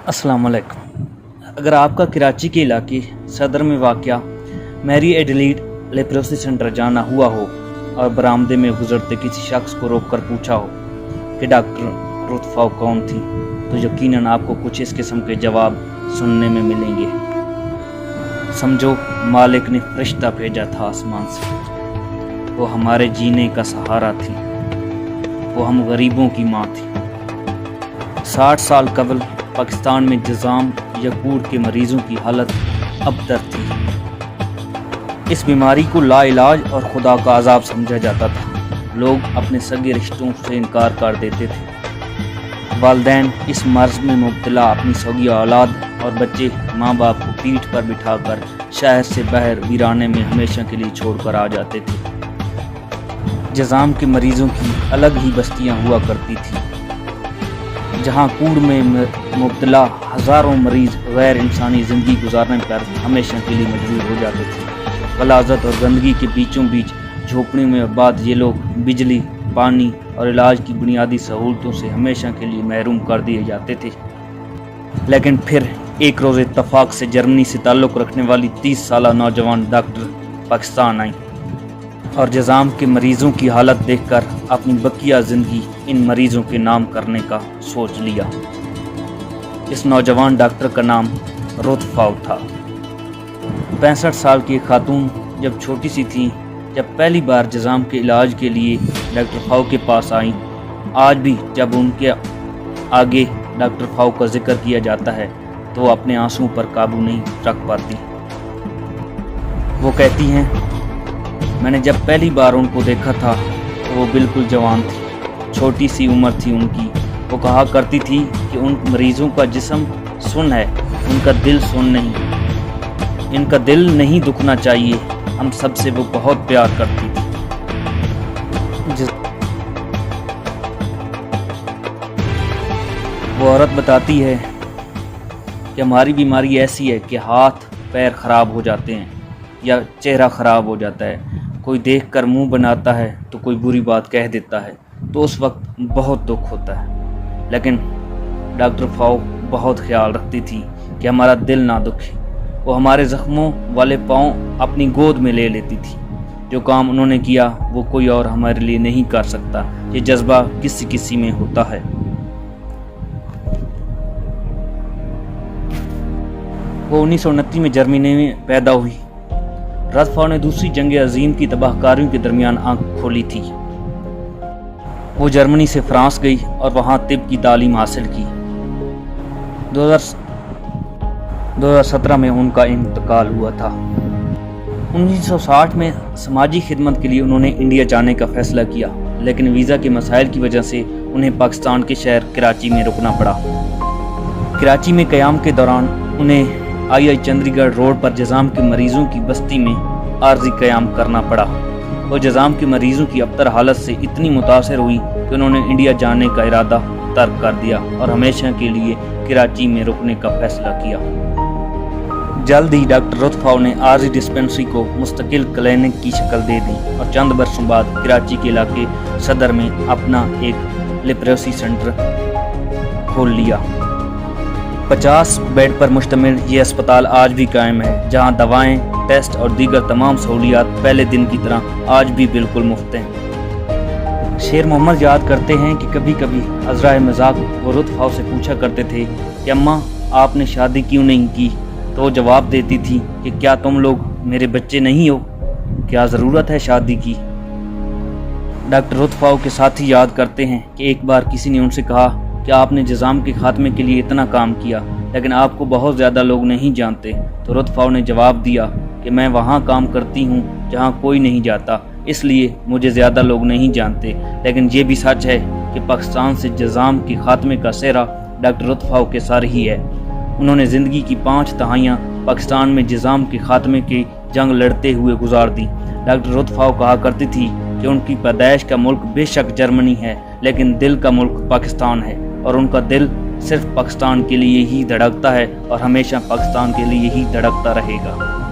अस्सलाम वालेकुम। अगर आपका कराची के इलाके सदर में वाक़या मैरी एडलीड लेप्रोसी सेंटर जाना हुआ हो और बरामदे में गुजरते किसी शख्स को रोककर पूछा हो कि डॉक्टर रुत फ़ाउ कौन थी, तो यकीनन आपको कुछ इस किस्म के जवाब सुनने में मिलेंगे। समझो मालिक ने फरिश्ता भेजा था आसमान से। वो हमारे जीने का सहारा थी। वो हम गरीबों की माँ थी। 60 साल कबल पाकिस्तान में जज़ाम या कूड़ के मरीज़ों की हालत अबतर थी। इस बीमारी को लाइलाज और खुदा का अज़ाब समझा जाता था। लोग अपने सगे रिश्तों से इनकार कर देते थे। वालिदैन इस मर्ज़ में मुब्तला अपनी सगी औलाद और बच्चे माँ बाप को पीठ पर बिठाकर शहर से बाहर वीराने में हमेशा के लिए छोड़कर आ जाते थे। जज़ाम के मरीज़ों की अलग ही बस्तियाँ हुआ करती थी, जहाँ कूड़ में मुब्तला हज़ारों मरीज़ गैर इंसानी ज़िंदगी गुजारने पर हमेशा के लिए मजबूर हो जाते थे। गलाज़त और गंदगी के बीचों बीच झोपड़ी में आबाद ये लोग बिजली, पानी और इलाज की बुनियादी सहूलतों से हमेशा के लिए महरूम कर दिए जाते थे। लेकिन फिर एक रोज़ इत्तफाक से जर्मनी से ताल्लुक़ रखने वाली 30 साला नौजवान डॉक्टर पाकिस्तान आई और जज़ाम के मरीज़ों की हालत देखकर अपनी बकिया ज़िंदगी इन मरीज़ों के नाम करने का सोच लिया। इस नौजवान डॉक्टर का नाम रुत फ़ाउ था। 65 साल की खातून जब छोटी सी थी, जब पहली बार जज़ाम के इलाज के लिए डॉक्टर फ़ाउ के पास आई, आज भी जब उनके आगे डॉक्टर फ़ाउ का जिक्र किया जाता है तो वो अपने आंसुओं पर काबू नहीं रख पाती। वो कहती हैं, मैंने जब पहली बार उनको देखा था तो वो बिल्कुल जवान थी, छोटी सी उम्र थी उनकी। वो कहा करती थी कि उन मरीज़ों का जिस्म सुन है, उनका दिल सुन नहीं। इनका दिल नहीं दुखना चाहिए। हम सबसे वो बहुत प्यार करती थी। वो औरत बताती है कि हमारी बीमारी ऐसी है कि हाथ पैर ख़राब हो जाते हैं या चेहरा ख़राब हो जाता है। कोई देखकर मुंह बनाता है तो कोई बुरी बात कह देता है, तो उस वक्त बहुत दुख होता है। लेकिन डॉक्टर फ़ाउ बहुत ख्याल रखती थी कि हमारा दिल ना दुखे। वो हमारे ज़ख्मों वाले पाँव अपनी गोद में ले लेती थी। जो काम उन्होंने किया वो कोई और हमारे लिए नहीं कर सकता। ये जज्बा किसी किसी में होता है। वो 1929 में जर्मनी में पैदा हुई। रुत फ़ाउ ने दूसरी जंग अजीम की तबाहकारियों के दरमियान आंख खोली थी। वो जर्मनी से फ्रांस गई और वहाँ तिब की तालीम हासिल की। 2017 में उनका इंतकाल हुआ था। 1960 में समाजी खिदमत के लिए उन्होंने इंडिया जाने का फैसला किया, लेकिन वीज़ा के मसाइल की वजह से उन्हें पाकिस्तान के शहर कराची में रुकना पड़ा। कराची में क़याम के दौरान उन्हें आई चंडीगढ़ रोड पर जज़ाम के मरीज़ों की बस्ती में आर्जी क़याम करना पड़ा। वो जज़ाम के मरीज़ों की अबतर हालत से इतनी मुतासर हुई कि उन्होंने इंडिया जाने का इरादा तर्क कर दिया और हमेशा के लिए कराची में रुकने का फैसला किया। जल्द ही डॉक्टर रुत फ़ाउ ने आर्जी डिस्पेंसरी को मुस्तकिल क्लिनिक की शक्ल दे दी और चंद बरसों बाद कराची के इलाके सदर में अपना एक लेप्रोसी सेंटर खोल लिया। 50 बेड पर मुश्तमिल ये अस्पताल आज भी कायम है, जहां दवाएं, टेस्ट और दीगर तमाम सहूलियात पहले दिन की तरह आज भी बिल्कुल मुफ्त हैं। शेर मोहम्मद याद करते हैं कि कभी कभी अज़राए मजाक वो रुत फ़ाउ से पूछा करते थे कि अम्मा आपने शादी क्यों नहीं की, तो वो जवाब देती थी कि क्या तुम लोग मेरे बच्चे नहीं हो, क्या ज़रूरत है शादी की। डॉक्टर रुत फ़ाउ के साथी याद करते हैं कि एक बार किसी ने उनसे कहा कि आपने जज़ाम के खात्मे के लिए इतना काम किया, लेकिन आपको बहुत ज़्यादा लोग नहीं जानते। तो रुत फ़ाउ ने जवाब दिया कि मैं वहाँ काम करती हूँ जहाँ कोई नहीं जाता, इसलिए मुझे ज़्यादा लोग नहीं जानते। लेकिन ये भी सच है कि पाकिस्तान से जज़ाम के खात्मे का सेहरा डॉक्टर रुत फ़ाउ के सर ही है। उन्होंने ज़िंदगी की 5 तिहाइयाँ पाकिस्तान में जज़ाम के खात्मे की जंग लड़ते हुए गुजार दी। डॉक्टर रुत फ़ाउ कहा करती थी कि उनकी पैदाइश का मुल्क बेशक जर्मनी है, लेकिन दिल का मुल्क पाकिस्तान है और उनका दिल सिर्फ पाकिस्तान के लिए ही धड़कता है और हमेशा पाकिस्तान के लिए ही धड़कता रहेगा।